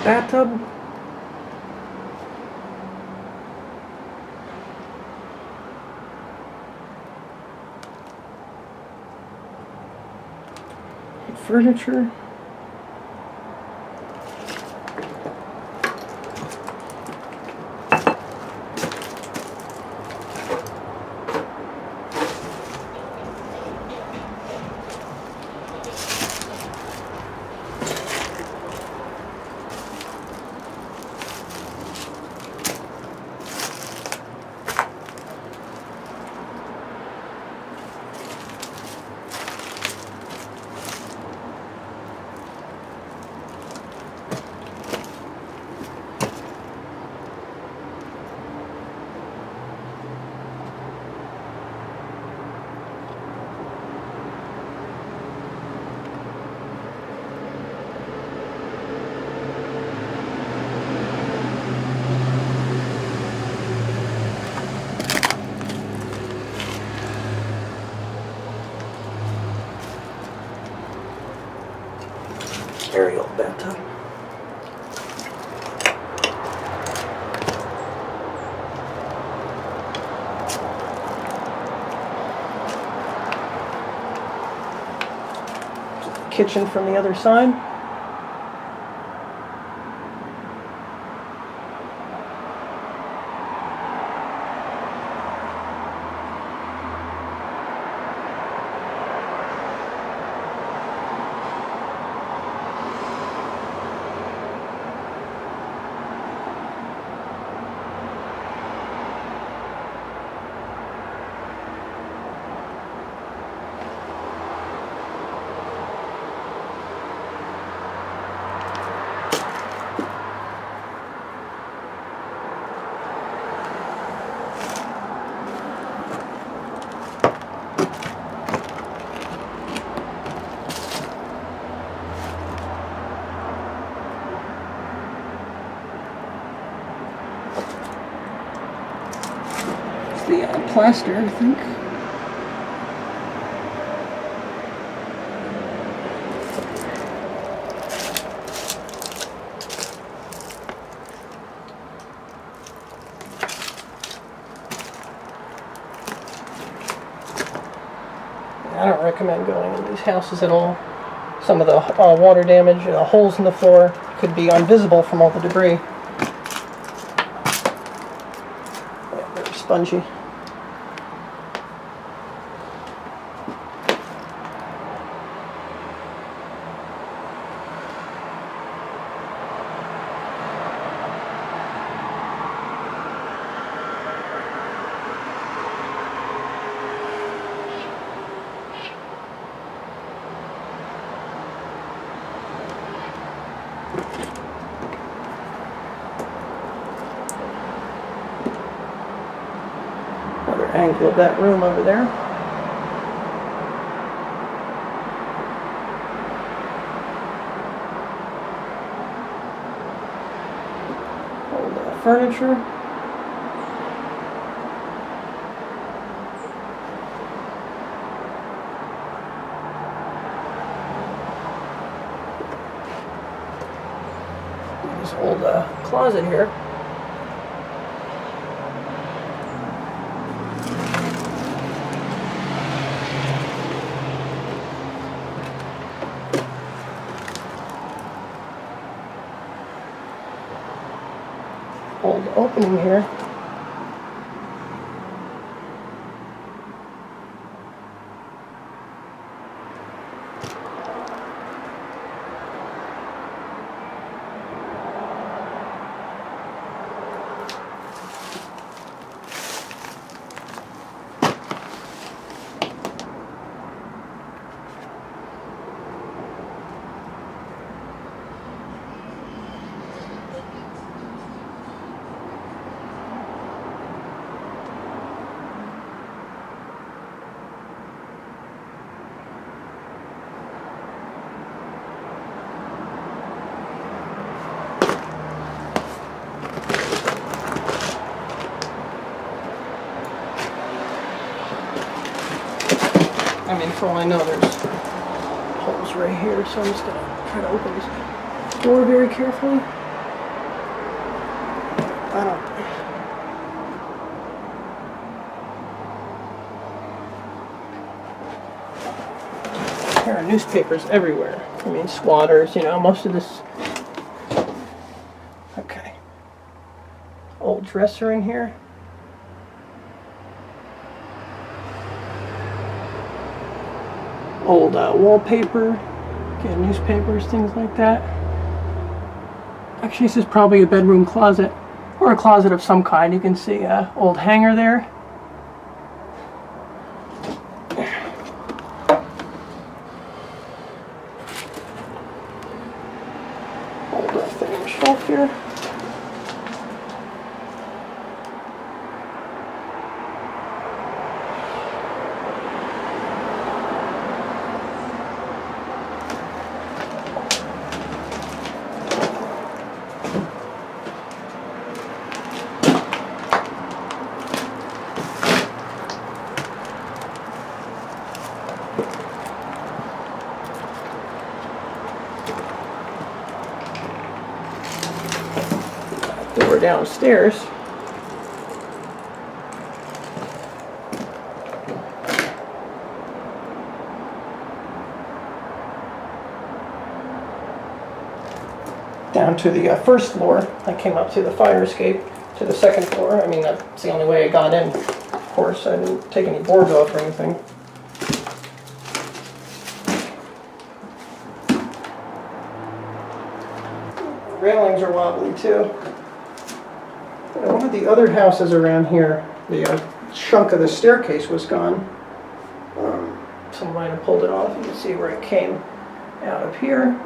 bathtub. Furniture. Aerial bathtub. Kitchen from the other side. The plaster, I think. I don't recommend going in these houses at all. Some of the water damage, holes in the floor could be invisible from all the debris. Yeah, very spongy. Another angle of that room over there. Old furniture. This old closet here. Old opening here. I mean, for all I know, there's holes right here, so I'm just gonna try to open this door very carefully. I don't. There are newspapers everywhere. I mean, squatters, you know, most of this. Okay. Old dresser in here. Old wallpaper. Again, newspapers, things like that. Actually, this is probably a bedroom closet. Or a closet of some kind. You can see an old hanger there. Old thing shelf here. Door downstairs. Down to the first floor. I came up to the fire escape to the second floor. I mean, that's the only way I got in. Of course, I didn't take any boards off or anything. Railings are wobbly too. One of the other houses around here, the chunk of the staircase was gone. Someone might have pulled it off. You can see where it came out of here.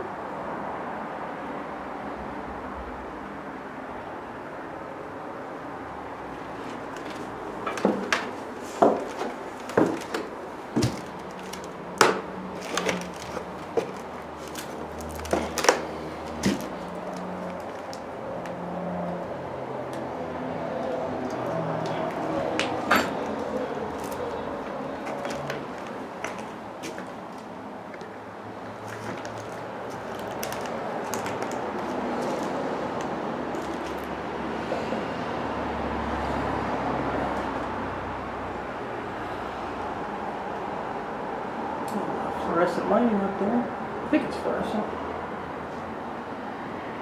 Fluorescent lighting up there. I think it's fluorescent.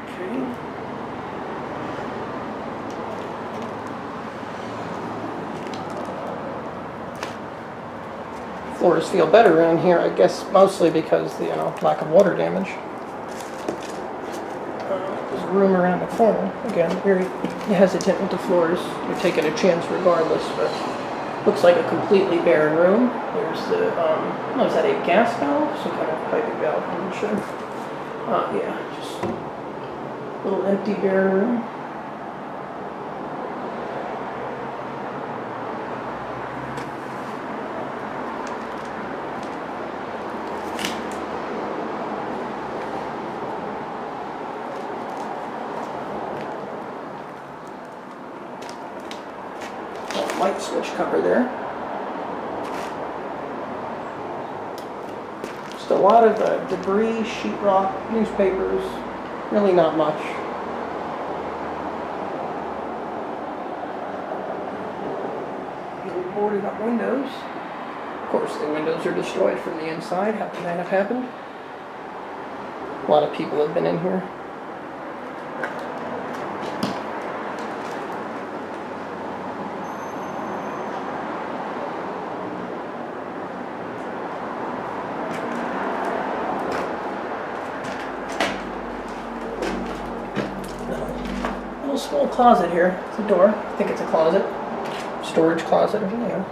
Okay. Floors feel better around here, I guess, mostly because the lack of water damage. There's a room around the corner. Again, very hesitant with the floors. You're taking a chance regardless, but looks like a completely barren room. There's the, oh, is that a gas valve? Some kind of piping valve, I'm not sure. Yeah, just a little empty barren room. Light switch cover there. Just a lot of debris, sheetrock, newspapers, really not much. Boarded up windows. Of course, the windows are destroyed from the inside. How can that have happened? A lot of people have been in here. Small closet here. It's a door. I think it's a closet. Storage closet. Yeah.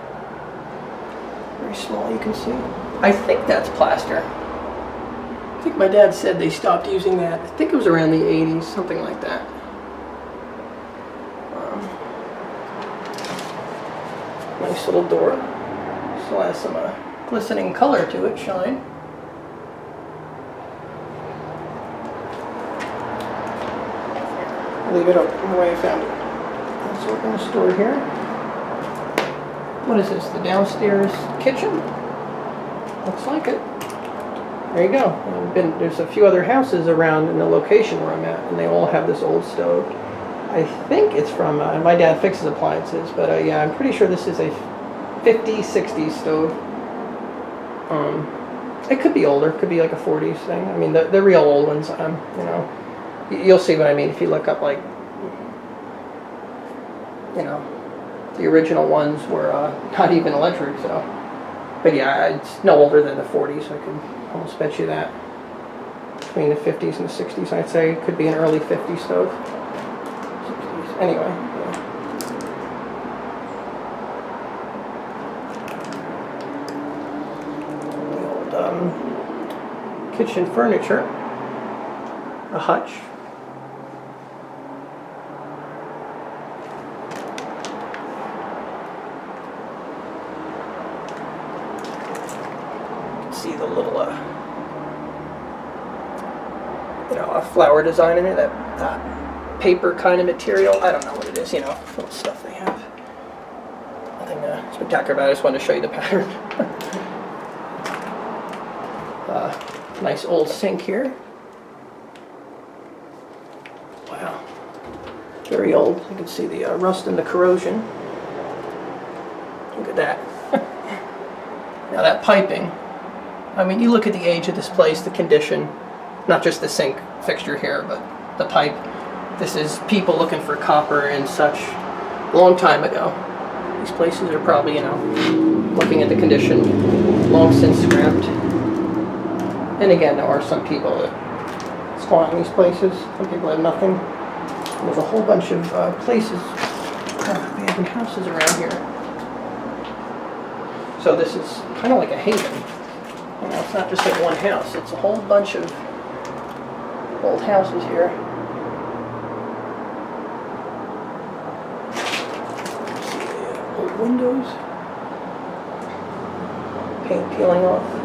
Very small, you can see. I think that's plaster. I think my dad said they stopped using that. I think it was around the 80s, something like that. Nice little door. Still has some glistening color to it, shine. Leave it open the way I found it. Let's open this door here. What is this? The downstairs kitchen? Looks like it. There you go. There's a few other houses around in the location where I'm at, and they all have this old stove. I think it's from, my dad fixes appliances, but yeah, I'm pretty sure this is a 50s, 60s stove. It could be older, could be like a 40s thing. I mean, the real old ones, you know, you'll see what I mean if you look up, like, you know, the original ones were not even electric, so. But yeah, it's no older than the 40s, I could almost bet you that. Between the 50s and the 60s, I'd say. It could be an early 50s stove. 60s. Anyway, yeah. The old kitchen furniture. A hutch. See the little, you know, a flower design in it, that paper kind of material. I don't know what it is, you know, little stuff they have. Nothing spectacular about it, I just wanted to show you the pattern. Nice old sink here. Wow. Very old. You can see the rust and the corrosion. Look at that. Now that piping. I mean, you look at the age of this place, the condition, not just the sink fixture here, but the pipe. This is people looking for copper and such a long time ago. These places are probably, you know, looking at the condition, long since scrapped. And again, there are some people that spawn in these places. Some people have nothing. And there's a whole bunch of places, abandoned houses around here. So this is kind of like a haven. You know, it's not just like one house, it's a whole bunch of old houses here. See the old windows. Paint peeling off.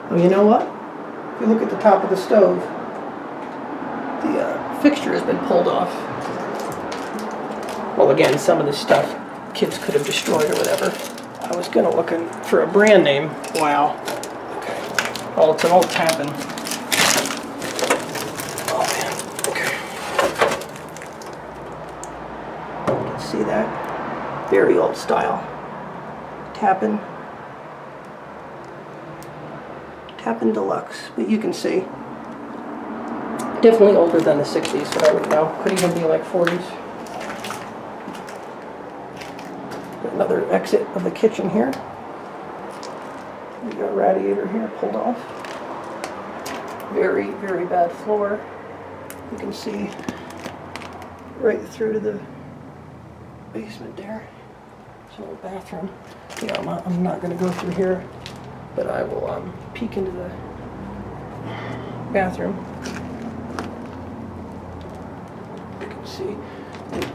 Well, you know what? If you look at the top of the stove, the fixture has been pulled off. Well, again, some of this stuff kids could have destroyed or whatever. I was gonna look for a brand name. Wow. Okay. Oh, it's an old Tappan. Oh man. Okay. You can see that. Very old style. Tappan. Tappan Deluxe, but you can see. Definitely older than the 60s, but I would know. Could even be like 40s. Another exit of the kitchen here. We got a radiator here pulled off. Very, very bad floor. You can see right through to the basement there. It's an old bathroom. Yeah, I'm not going to go through here, but I will peek into the bathroom. You can see the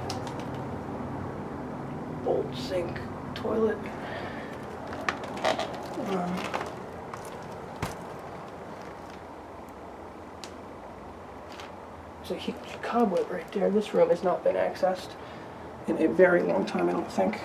old sink, toilet. There's a huge cobweb right there. This room has not been accessed in a very long time, I don't think.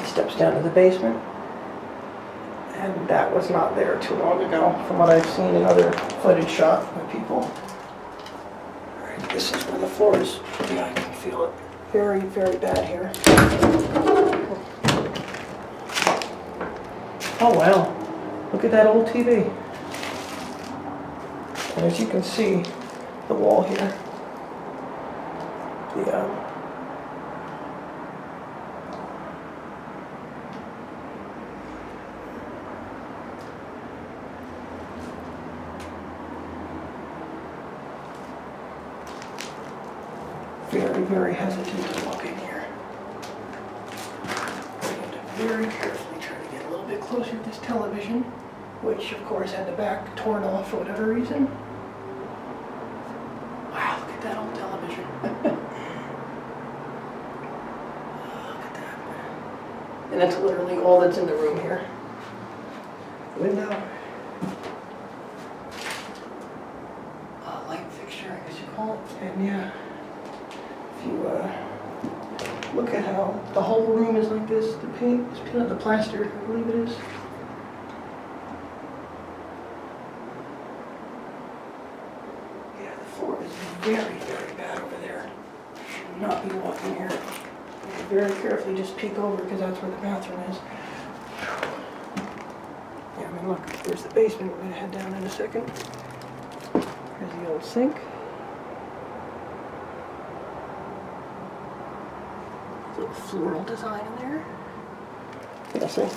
Steps down to the basement, and that was not there too long ago from what I've seen in other footage shot by people. Alright, this is where the floor is. Yeah, I can feel it. Very, very bad here. Oh wow, look at that old TV. And as you can see, the wall here, the very, very hesitant to walk in here. I have to very carefully try to get a little bit closer to this television, which of course had the back torn off for whatever reason. Wow, look at that old television. Look at that. And that's literally all that's in the room here. Window. Light fixture, I guess you call it. And yeah, if you look at how the whole room is like this, the paint is peeling, the plaster, I believe it is. Yeah, the floor is very, very bad over there. Should not be walking here. Very carefully just peek over because that's where the bathroom is. Yeah, I mean look, there's the basement. We're gonna head down in a second. Here's the old sink. Little floral design in there. Guessing.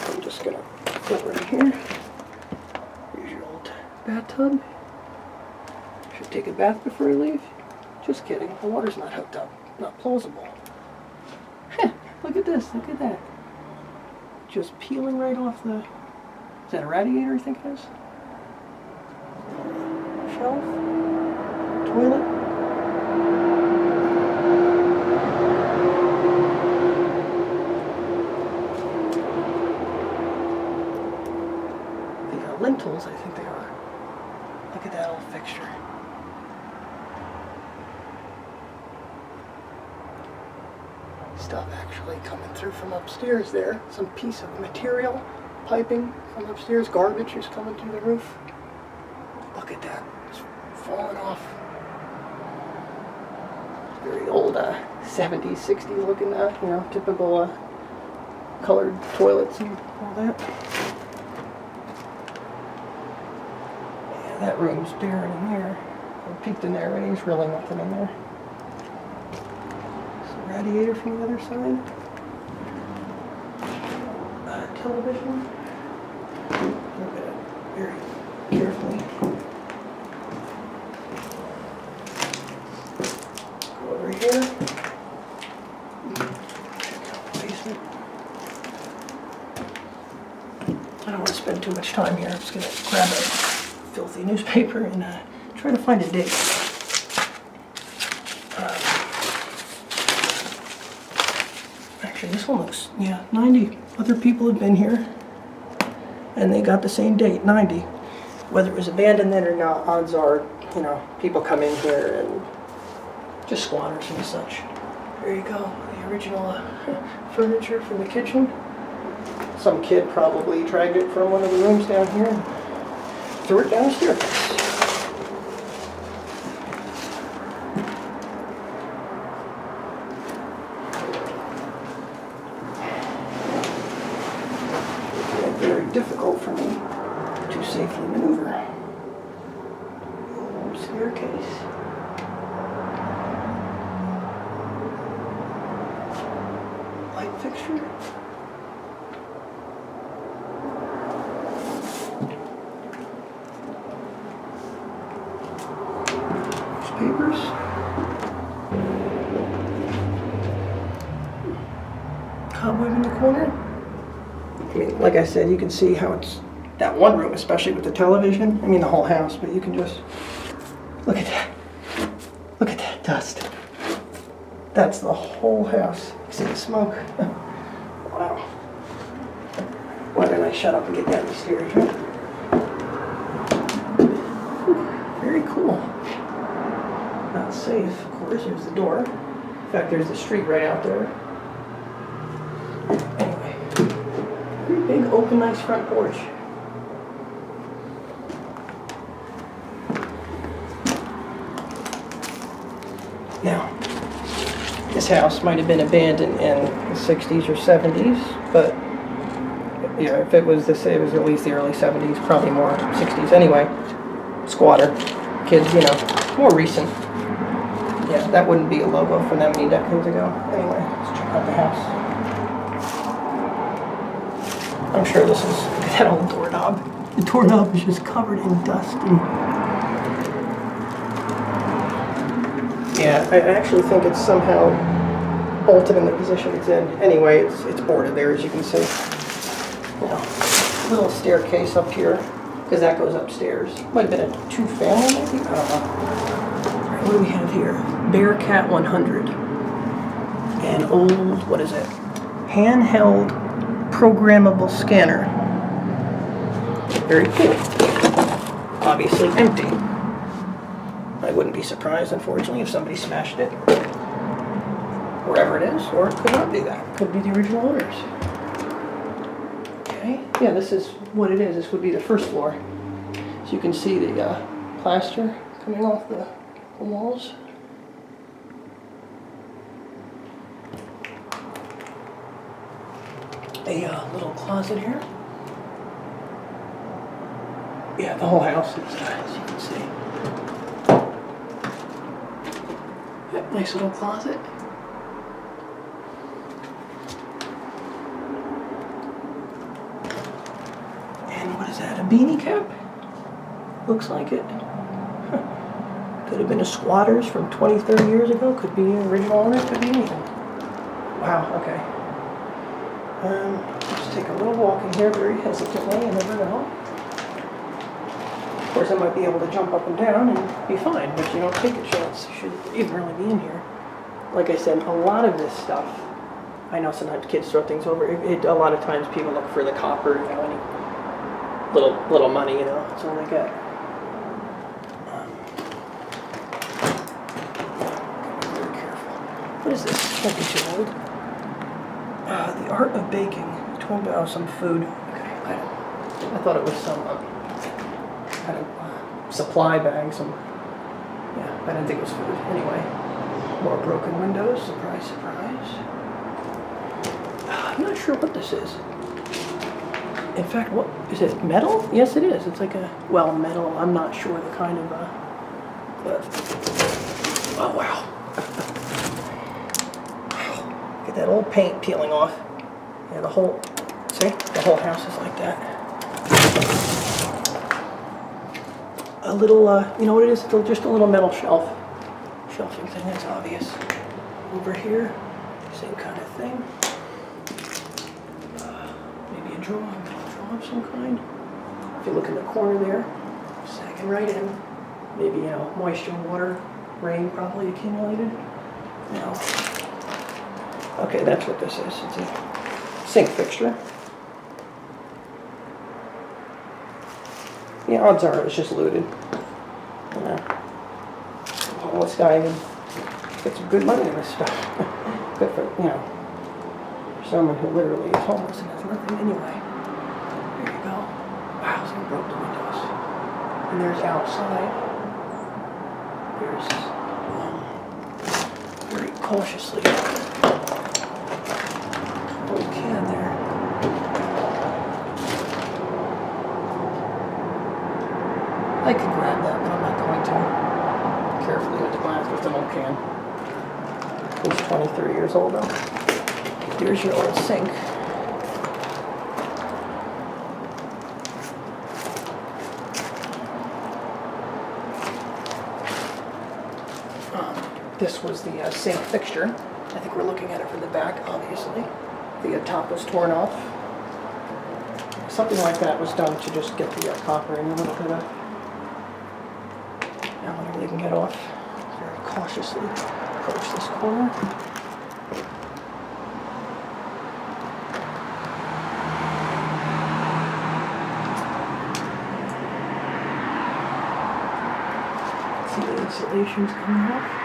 I'm just gonna put right here. Here's your old bathtub. Should take a bath before I leave. Just kidding. The water's not hooked up. Not plausible. Look at this. Look at that. Just peeling right off the. Is that a radiator? I think it is. Shelf. Toilet. Lintels, I think they are. Look at that old fixture. Stuff actually coming through from upstairs there. Some piece of material, piping from upstairs. Garbage is coming through the roof. Look at that. It's falling off. Very old 70s, 60s looking, you know, typical colored toilets and all that. That room's barren in there. I peeked in there already, there's really nothing in there. Some radiator from the other side. Television. Look at it very carefully. Go over here. Check out the basement. I don't want to spend too much time here. I'm just going to grab it. Filthy newspaper and try to find a date. Actually, this one looks, yeah, 90. Other people have been here and they got the same date, 90. Whether it was abandoned then or not, odds are, you know, people come in here and just squatters and such. There you go, the original furniture from the kitchen. Some kid probably dragged it from one of the rooms down here. Threw it down the staircase. It's very difficult for me to safely maneuver. Old staircase. Light fixture. Papers. Cobweb in the corner. I mean, like I said, you can see how it's that one room, especially with the television. I mean, the whole house, but you can just look at that. Look at that dust. That's the whole house. You see the smoke? Wow. Why didn't I shut up and get down the stairs, right? Very cool. Not safe, of course. There's the door. In fact, there's the street right out there. Anyway, pretty big, open, nice front porch. Now, this house might have been abandoned in the 60s or 70s, but Yeah, if it was it was at least the early 70s, probably more 60s. Anyway, squatter kids, you know, more recent. Yeah, that wouldn't be a logo from that many decades ago. Anyway, let's check out the house. I'm sure this is, look at that old doorknob. The doorknob is just covered in dust and... Yeah, I actually think it's somehow bolted in the position it's in. Anyway, it's boarded there, as you can see. You know, little staircase up here, because that goes upstairs. Might have been a two-family, maybe? I don't know. All right, what do we have here? Bearcat 100. An old, what is it? Handheld programmable scanner. Very cool. Obviously empty. I wouldn't be surprised, unfortunately, if somebody smashed it. Wherever it is, or it could not be that. Could be the original owners. Okay, yeah, this is what it is. This would be the first floor. So you can see the plaster coming off the walls. A little closet here. Yeah, the whole house is, as you can see. Yep, nice little closet. And what is that, a beanie cap? Looks like it. Huh. Could have been a squatters from 20, 30 years ago. Could be an original owner, could be anything. Wow, okay. Let's take a little walk in here very hesitantly, you never know. Of course, I might be able to jump up and down and be fine, but you don't take a chance. You should even really be in here. Like I said, a lot of this stuff, I know sometimes kids throw things over. A lot of times people look for the copper, you know, any little money, you know, that's all they get. Be very careful. What is this? Can't be too old. The Art of Baking. Some food. Okay, I thought it was some kind of supply bag. Yeah, I didn't think it was food. Anyway, more broken windows. Surprise, surprise. I'm not sure what this is. In fact, what is it? Metal? Yes, it is. It's like a metal. I'm not sure the kind of but oh wow. Look at that old paint peeling off. Yeah, the whole house is like that. A little, you know what it is? It's just a little metal shelving thing, that's obvious. Over here, same kind of thing. Maybe a drawer of some kind. If you look in the corner there, sagging right in. Maybe, you know, moisture, water, rain probably accumulated. No. Okay, that's what this is. It's a sink fixture. Yeah, odds are it was just looted. You know, homeless guy even get some good money in this stuff. Good for, you know, for someone who literally is homeless and has nothing anyway. There you go. Wow, someone broke the windows. And there's outside. There's very cautiously. Old can there. I could grab that, but I'm not going to. Carefully with the glass with an old can. It's 20, 30 years old though. Here's your old sink. This was the sink fixture. I think we're looking at it from the back, obviously. The top was torn off. Something like that was done to just get the copper in a little bit of. Now whatever they can get off. Very cautiously approach this corner. See the insulation's coming off.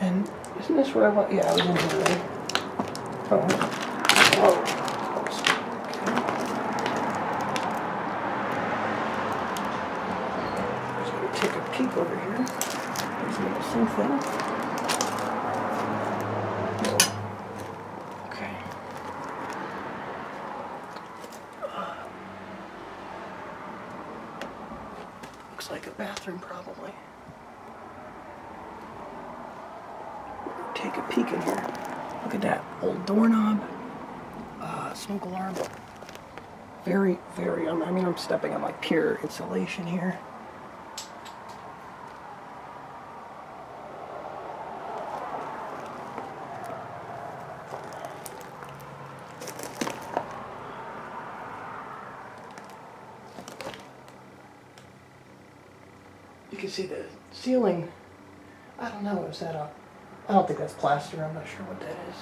And isn't this where I want? Yeah, I was in here already. Oh. Whoa. Okay. take a peek over here. There's a little something. Okay. Looks like a bathroom, probably. Take a peek in here. Look at that old doorknob. Smoke alarm. Very, very, I mean, I'm stepping on like pure insulation here. You can see the ceiling. I don't know, is that I don't think that's plaster, I'm not sure what that is.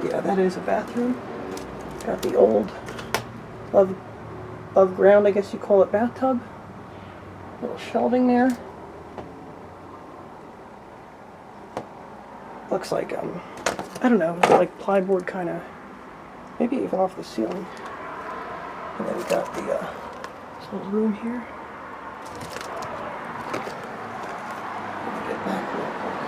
Yeah, that is a bathroom. Got the old above ground, I guess you call it, bathtub. Little shelving there. Looks like, I don't know, like plyboard kind of, maybe even off the ceiling. And then we got the this little room here. Let me get back real quick.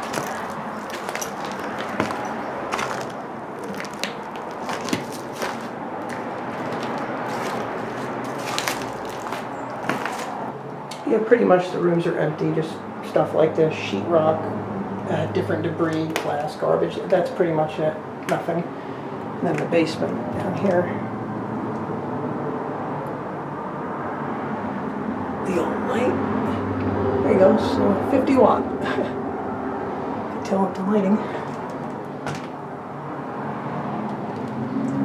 Yeah, pretty much the rooms are empty, just stuff like this, sheetrock, different debris, glass, garbage. That's pretty much it, nothing. And then the basement down here. The old light. There you go, so 50 watt. You can tell up the lighting.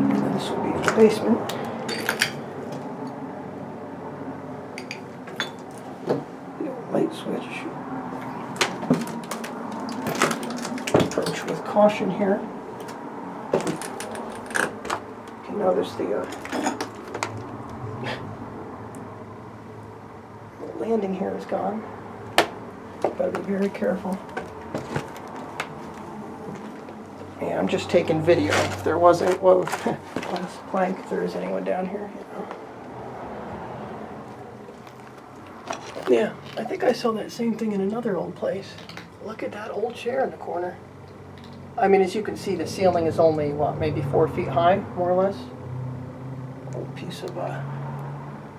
And then this will be the basement. Light switch. Approach with caution here. You can notice the landing here is gone. Gotta be very careful. Yeah, I'm just taking video. If there wasn't, whoa, glass plank, if there is anyone down here, you know. Yeah, I think I saw that same thing in another old place. Look at that old chair in the corner. I mean, as you can see, the ceiling is only, what, maybe 4 feet high, more or less? Old piece of,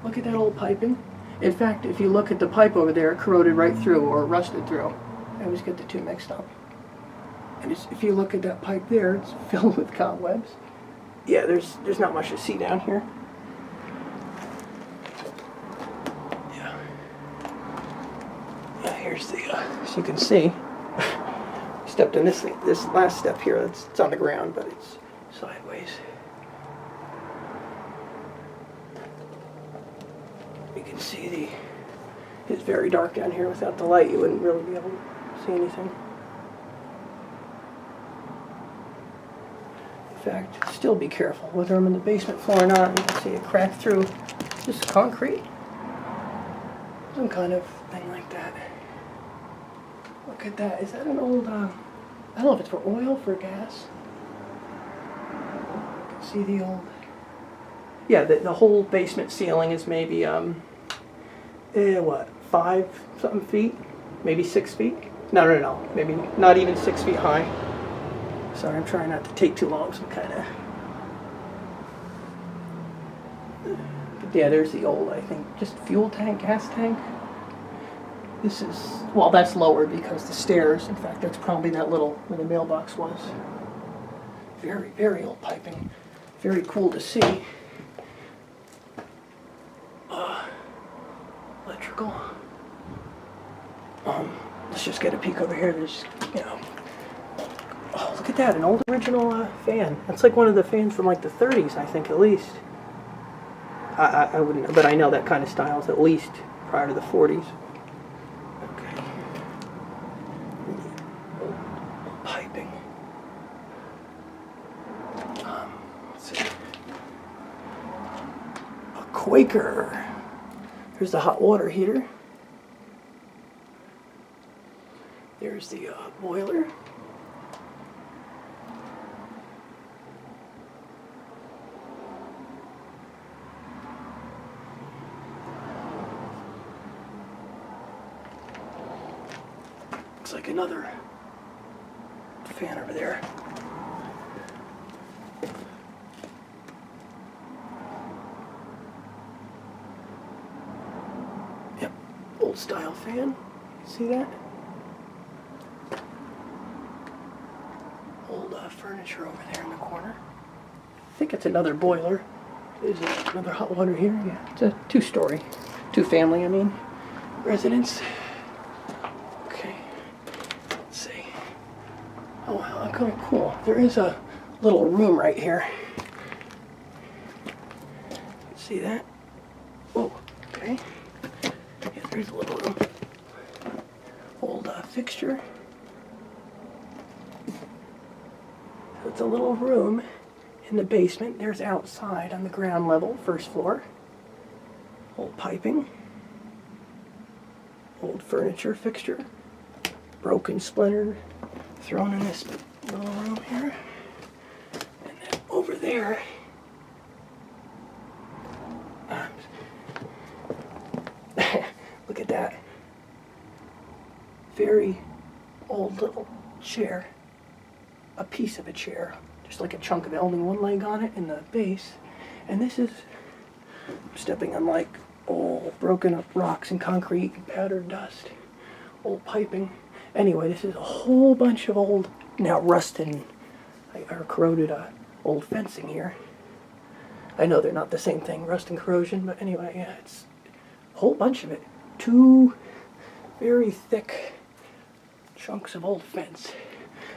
look at that old piping. In fact, if you look at the pipe over there, it corroded right through or rusted through. I always get the two mixed up. And if you look at that pipe there, it's filled with cobwebs. Yeah, there's not much to see down here. Here's the, as you can see, stepped in this last step here. It's on the ground, but it's sideways. You can see it's very dark down here. Without the light, you wouldn't really be able to see anything. In fact, still be careful whether I'm in the basement floor or not. You can see it crack through just concrete. Some kind of thing like that. Look at that. Is that an old, I don't know if it's for oil, for gas. You can see the old, yeah, the whole basement ceiling is maybe, what, 5-something feet? Maybe 6 feet? No. Maybe not even 6 feet high. Sorry, I'm trying not to take too long, so I'm kind of, but yeah, there's the old, I think, just fuel tank, gas tank. This is, well, that's lower because the stairs, in fact, that's probably that little, where the mailbox was. Very, very old piping. Very cool to see. Electrical. Let's just get a peek over here. There's, you know, oh, look at that, an old original fan. That's like one of the fans from like the 30s, I think, at least. I wouldn't, but I know that kind of style is at least prior to the 40s. Piping. Let's see. A Quaker. Here's the hot water heater. There's the boiler. looks like another fan over there. Yep, old style fan. See that? Old furniture over there in the corner. I think it's another boiler. Is it another hot water here? Yeah, it's a two-story, two-family, I mean, residence. Okay, let's see. Oh, wow, kind of cool. There is a little room right here. See that? Oh, okay. Yeah, there's a little room. Old fixture. It's a little room in the basement. There's outside on the ground level, first floor. Old piping. Old furniture fixture. Broken, splintered, thrown in this little room here. And then over there, look at that. Very old little chair. A piece of a chair, just like a chunk of it, only one leg on it in the base. And this is stepping on like old broken up rocks and concrete and powdered dust, old piping. Anyway, this is a whole bunch of old, now rusted or corroded old fencing here. I know they're not the same thing, rust and corrosion, but anyway, yeah, it's a whole bunch of it. Two very thick chunks of old fence.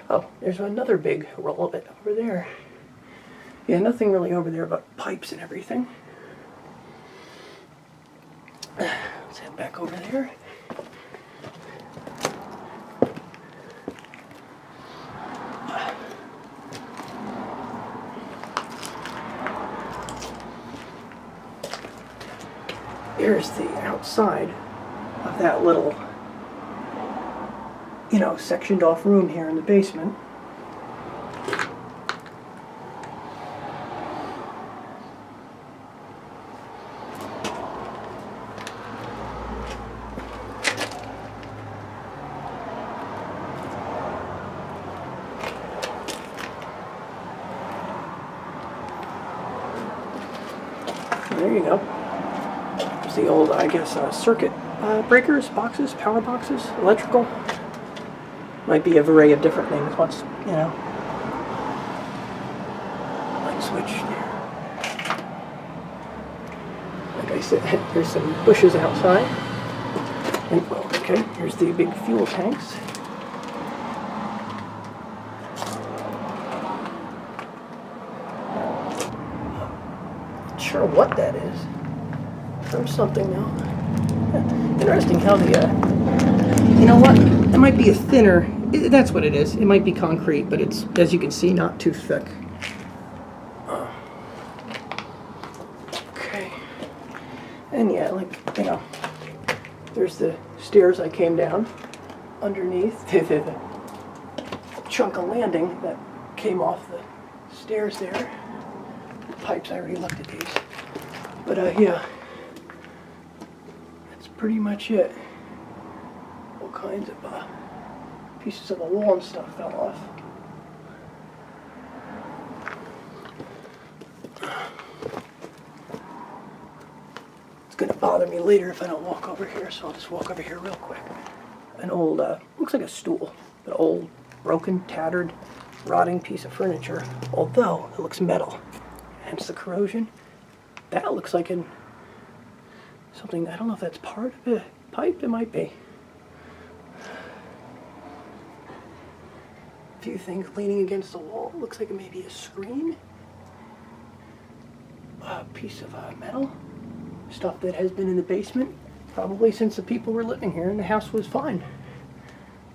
Oh, there's another big roll of it over there. Yeah, nothing really over there but pipes and everything. Let's head back over there. Here's the outside of that little, you know, sectioned off room here in the basement. There you go. There's the old, I guess, circuit breakers, boxes, power boxes, electrical. Might be an array of different things. What's, you know, light switch there. Like I said, there's some bushes outside. And, well, okay, here's the big fuel tanks. Not sure what that is. There's something now. Interesting how the, you know what? It might be a thinner, that's what it is. It might be concrete, but it's, as you can see, not too thick. Okay. And yeah, like, you know, there's the stairs I came down underneath. The chunk of landing that came off the stairs there. The pipes, I already looked at these. But, yeah. Pretty much it. All kinds of pieces of the wall and stuff fell off. It's gonna bother me later if I don't walk over here, so I'll just walk over here real quick. An old, looks like a stool, an old, broken, tattered, rotting piece of furniture, although it looks metal. Hence the corrosion. That looks like something, I don't know if that's part of a pipe, it might be. A few things leaning against the wall, looks like it may be a screen. A piece of metal, stuff that has been in the basement, probably since the people were living here and the house was fine.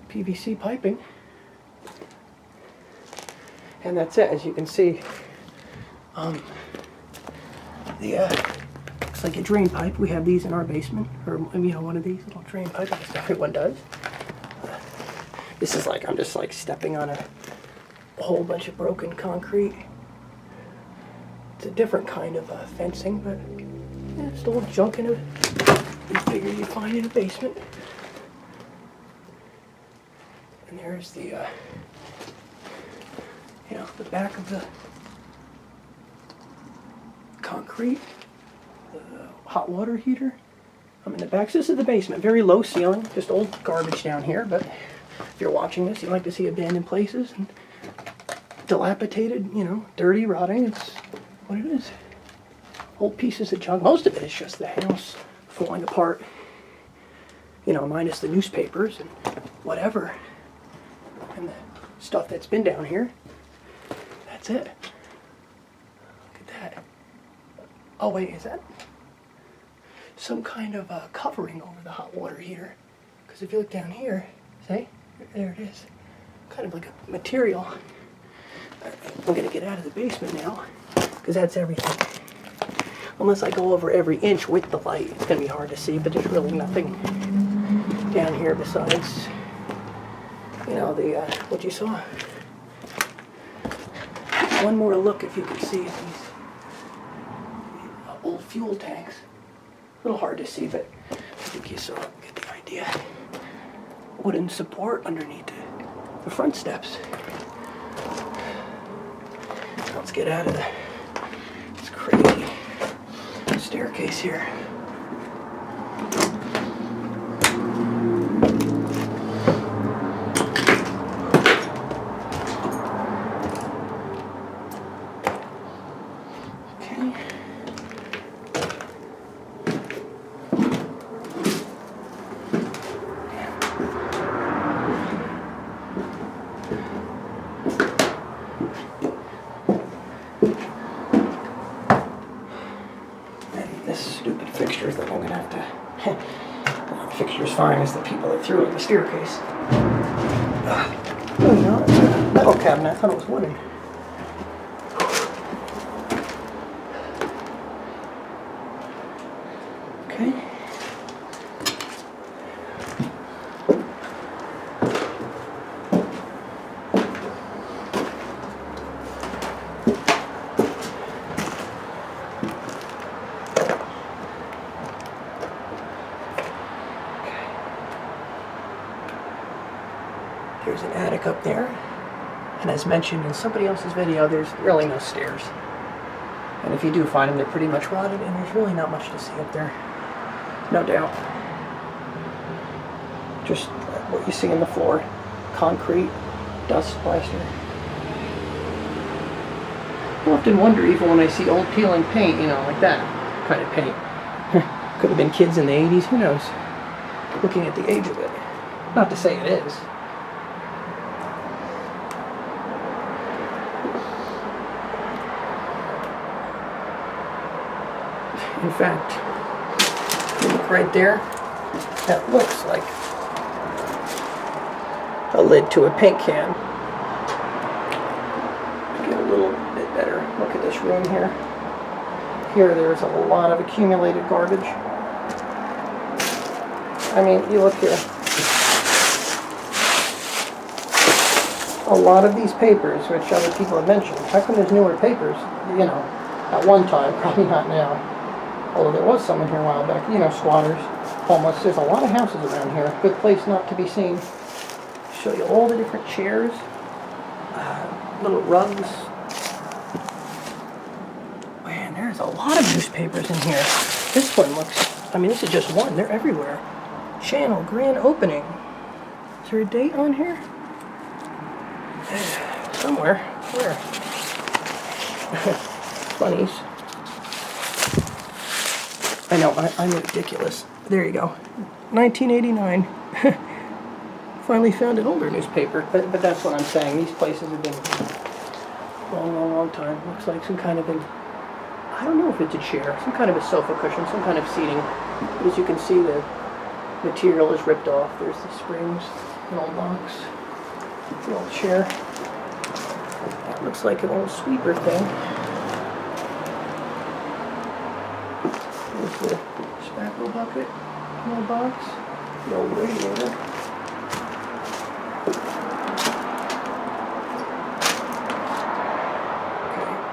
PVC piping. And that's it, as you can see. Looks like a drain pipe. We have these in our basement, or you know, one of these little drain pipes. I guess everyone does. This is like, I'm just like stepping on a whole bunch of broken concrete. It's a different kind of fencing, but yeah, it's still junk in it. You figure you find in a basement. there's the, the back of the concrete, the hot water heater. In the back. This is the basement. Very low ceiling, just old garbage down here. But if you're watching this, you like to see abandoned places and dilapidated, dirty, rotting. It's what it is. Old pieces of junk. Most of it is just the house falling apart. Minus the newspapers and whatever. And the stuff that's been down here. That's it. Look at that. Oh, wait, is that some kind of covering over the hot water heater? Because if you look down here, see? There it is. Kind of like a material. I'm going to get out of the basement now, because that's everything. Unless I go over every inch with the light, it's going to be hard to see, but there's really nothing down here besides, what you saw. One more look if you can see these old fuel tanks. A little hard to see, but I think you saw, get the idea. Wooden support underneath the front steps. Let's get out of this crazy staircase here. Fixtures that I'm going to have to... fixture's fine, it's the people that threw it in the staircase. Oh, no, it's a metal cabinet. I thought it was wooden. Okay. There's an attic up there, and as mentioned in somebody else's video, there's really no stairs. And if you do find them, they're pretty much rotted, and there's really not much to see up there. No doubt. Just what you see on the floor. Concrete, dust, plaster. I often wonder, even when I see old peeling paint, like that kind of paint. Could have been kids in the 80s, who knows? Looking at the age of it. Not to say it is. In fact, if you look right there, that looks like a lid to a paint can. Get a little bit better look at this room here. Here, there's a lot of accumulated garbage. I mean, you look here. A lot of these papers, which other people have mentioned, how come there's newer papers? At one time, probably not now. Although there was some in here a while back, squatters, homeless. There's a lot of houses around here. Good place not to be seen. Show you all the different chairs, little rugs. Man, there's a lot of newspapers in here. This one looks, this is just one. They're everywhere. Channel grand opening. Is there a date on here? Somewhere. Where? Funnies. I know, I'm ridiculous. There you go. 1989. Finally found an older newspaper, but that's what I'm saying. These places have been long time. Looks like some kind of I don't know if it's a chair, some kind of a sofa cushion, some kind of seating. But as you can see, the material is ripped off. There's the springs, an old box, the old chair. That looks like an old sweeper thing. There's the spackle bucket, an old box, the old radiator.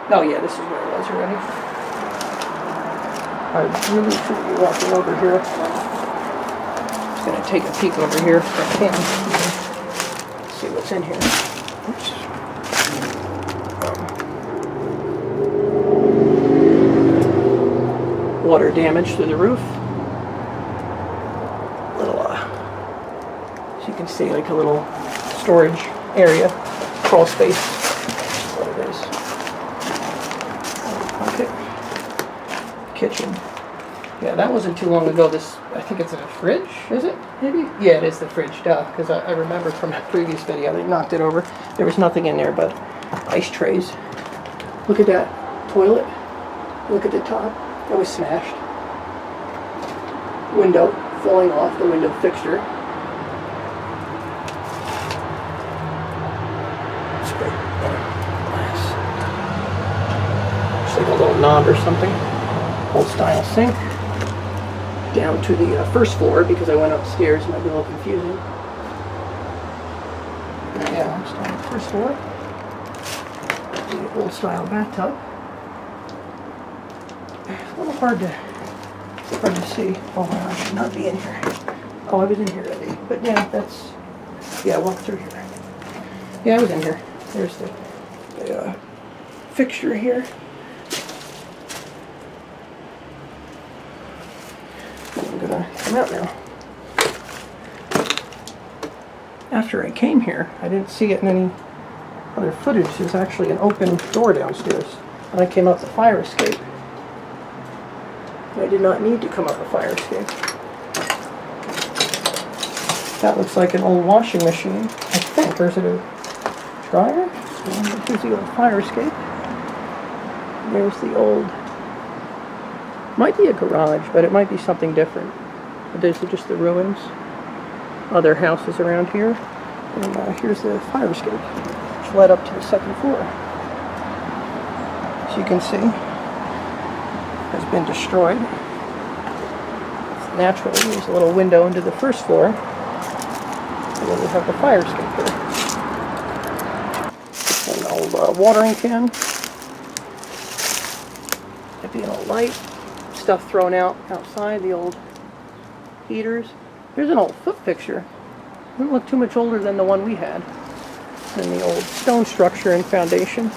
Oh yeah, this is where it was already. I really should be walking over here. I'm just going to take a peek over here if I can. See what's in here. Oops. Water damage through the roof. Little, as you can see, like a little storage area, crawl space. That's what it is. Pocket. Kitchen. Yeah, that wasn't too long ago. This, I think it's in a fridge, is it? Maybe? Yeah, it is the fridge, duh, because I remember from a previous video, they knocked it over. There was nothing in there but ice trays. Look at that toilet. Look at the top. It was smashed. Window falling off, the window fixture. It's like a little knob or something. Old style sink. Down to the first floor because I went upstairs. It might be a little confusing. Yeah, I'm still on the first floor. The old style bathtub. It's a little hard to see. Oh, I should not be in here. Oh, I was in here already. But yeah, that's, yeah, walk through here. Yeah, I was in here. There's the fixture here. I'm gonna come out now. After I came here, I didn't see it in any other footage. There's actually an open door downstairs. And I came out the fire escape. I did not need to come up the fire escape. That looks like an old washing machine, I think. Or is it a dryer? Here's the old fire escape. There's the old... Might be a garage, but it might be something different. But these are just the ruins. Other houses around here. And here's the fire escape, which led up to the second floor. As you can see, has been destroyed. Naturally, there's a little window into the first floor. And then we have the fire escape here. An old watering can. Might be an old light. Stuff thrown out outside, the old heaters. Here's an old foot picture. Doesn't look too much older than the one we had. And the old stone structure and foundation.